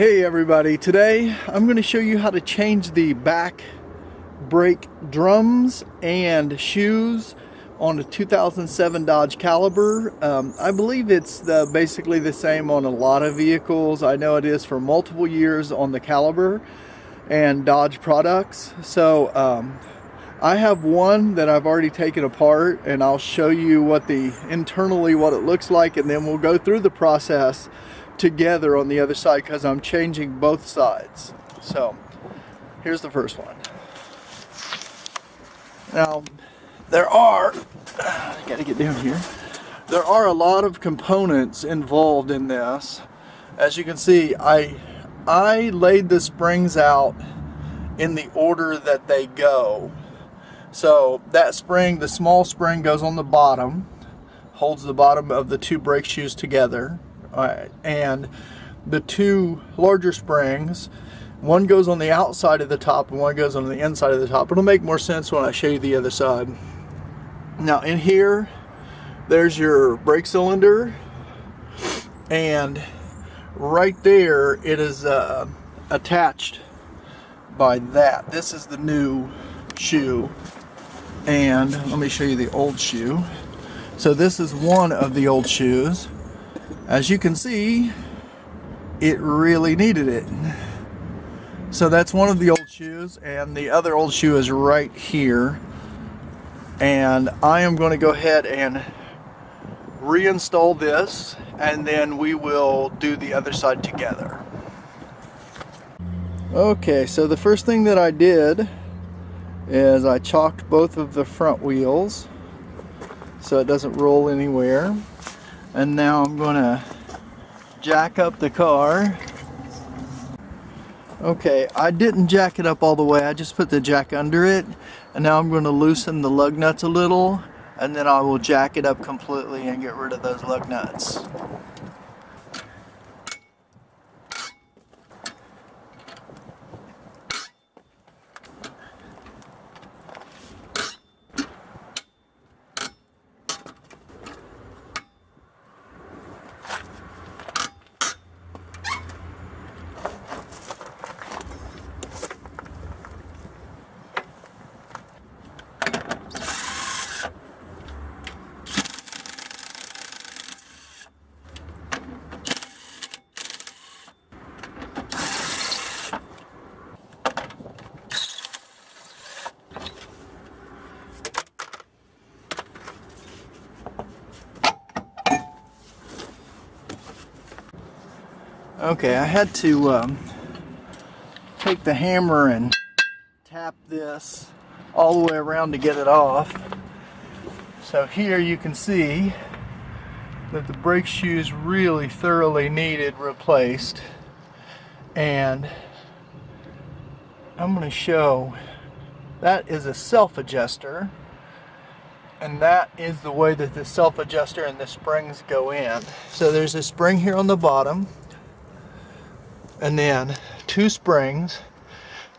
Hey everybody, today I'm going to show you how to change the back brake drums and shoes on a 2007 Dodge Caliber. I believe it's basically the same on a lot of vehicles. I know it is for multiple years on the Caliber and Dodge products. So I have one that I've already taken apart, and I'll show you what internally what it looks like, and then we'll go through the process together on the other side because I'm changing both sides. So here's the first one. Now I gotta get down here. There are a lot of components involved in this. As you can see, I laid the springs out in the order that they go. So that spring, the small spring, goes on the bottom, holds the bottom of the two brake shoes together. And the two larger springs, one goes on the outside of the top and one goes on the inside of the top. It'll make more sense when I show you the other side. Now in here, there's your brake cylinder, and right there it is attached by that. This is the new shoe, and let me show you the old shoe. So this is one of the old shoes. As you can see, it really needed it. So that's one of the old shoes, and the other old shoe is right here. And I am going to go ahead and reinstall this, and then we will do the other side together. Okay, so the first thing that I did is I chalked both of the front wheels so it doesn't roll anywhere. And now I'm going to jack up the car. Okay, I didn't jack it up all the way. I just put the jack under it. And now I'm going to loosen the lug nuts a little, and then I will jack it up completely and get rid of those lug nuts. Okay, I had to take the hammer and tap this all the way around to get it off. So here you can see that the brake shoes really thoroughly needed replaced. And I'm going to show that is a self-adjuster. And that is the way that the self-adjuster and the springs go in. So there's a spring here on the bottom, and then two springs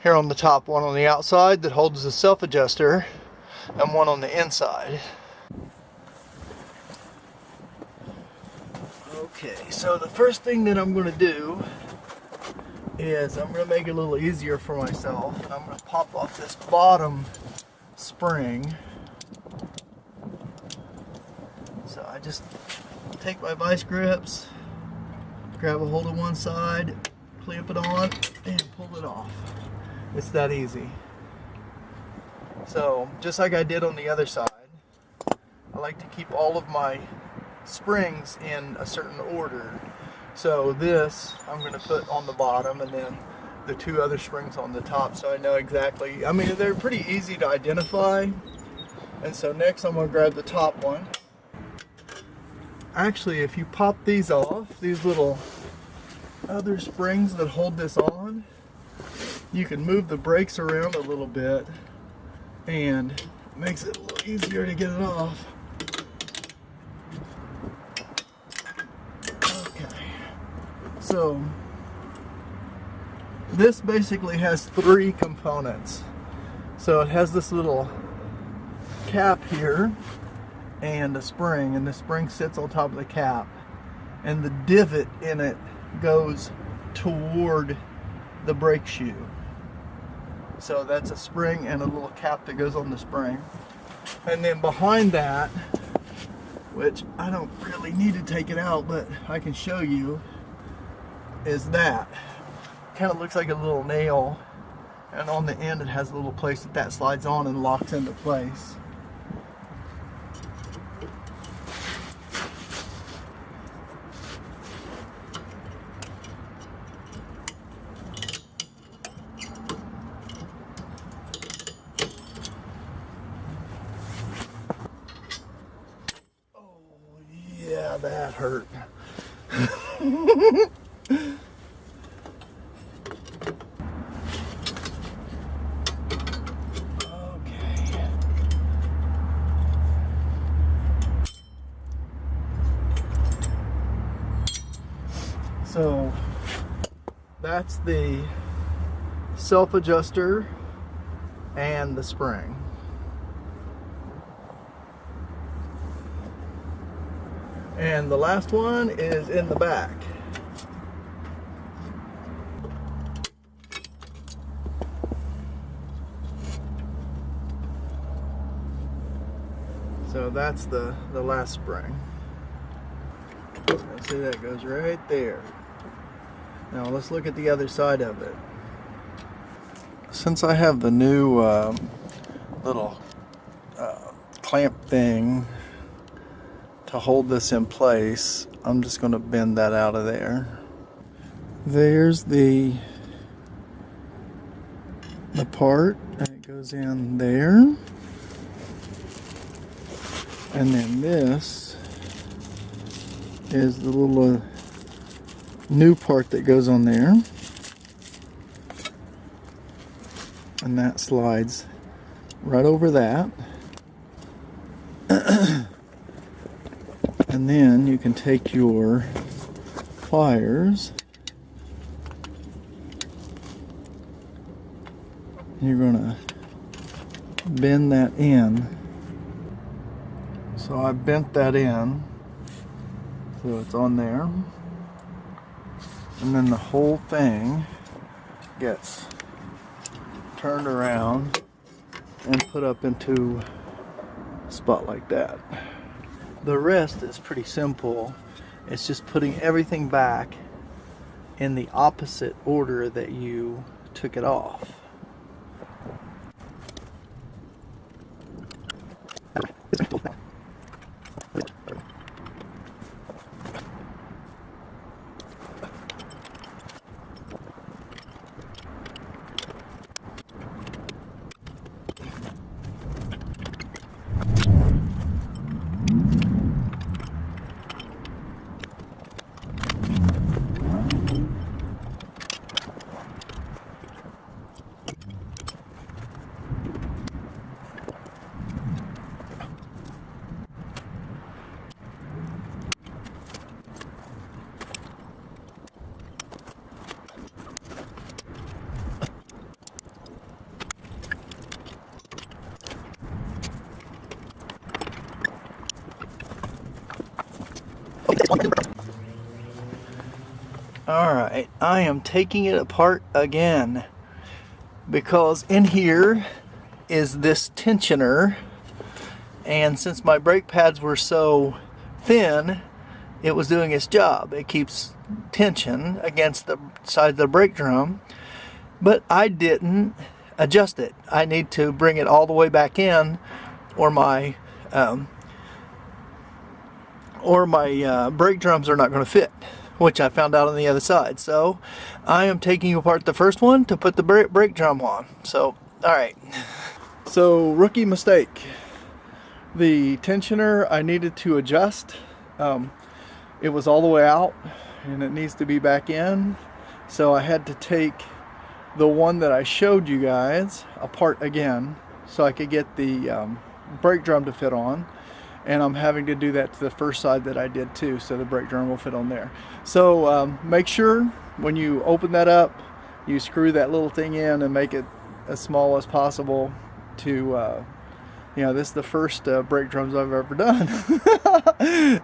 here on the top, one on the outside that holds the self-adjuster and one on the inside. Okay, so the first thing that I'm going to do is I'm going to make it a little easier for myself. I'm going to pop off this bottom spring. So I just take my vice grips, grab a hold of one side, clamp it on, and pull it off. It's that easy. So just like I did on the other side, I like to keep all of my springs in a certain order. So this I'm going to put on the bottom, and then the two other springs on the top, so I know exactly. I mean, they're pretty easy to identify. And so next I'm going to grab the top one. Actually, if you pop these off, these little other springs that hold this on, you can move the brakes around a little bit, and it makes it a little easier to get it off. Okay, so this basically has three components. So it has this little cap here and a spring, and the spring sits on top of the cap, and the divot in it goes toward the brake shoe. So that's a spring and a little cap that goes on the spring. And then behind that, which I don't really need to take it out, but I can show you, is that. Kind of looks like a little nail, and on the end it has a little place that slides on and locks into place. Yeah, that hurt. Okay. So that's the self-adjuster and the spring. And the last one is in the back. So that's the last spring. See, that goes right there. Now let's look at the other side of it. Since I have the new little clamp thing to hold this in place, I'm just going to bend that out of there. There's the part, and it goes in there. And then this is the little new part that goes on there. And that slides right over that. And then you can take your pliers, and you're going to bend that in. So I bent that in, so it's on there. And then the whole thing gets turned around and put up into a spot like that. The rest is pretty simple. It's just putting everything back in the opposite order that you took it off. Alright, I am taking it apart again because in here is this tensioner, and since my brake pads were so thin, it was doing its job. It keeps tension against the side of the brake drum, but I didn't adjust it. I need to bring it all the way back in, or my brake drums are not going to fit, which I found out on the other side. So I am taking apart the first one to put the brake drum on. So, alright. So, rookie mistake. The tensioner I needed to adjust. It was all the way out and it needs to be back in. So I had to take the one that I showed you guys apart again so I could get the brake drum to fit on. And I'm having to do that to the first side that I did too, so the brake drum will fit on there. So make sure when you open that up, you screw that little thing in and make it as small as possible to, this is the first brake drums I've ever done.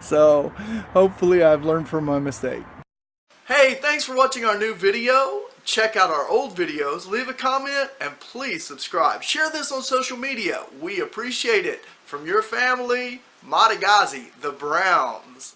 So hopefully I've learned from my mistake. Hey, thanks for watching our new video. Check out our old videos, leave a comment, and please subscribe. Share this on social media. We appreciate it. From your family, Madagazi, the Browns.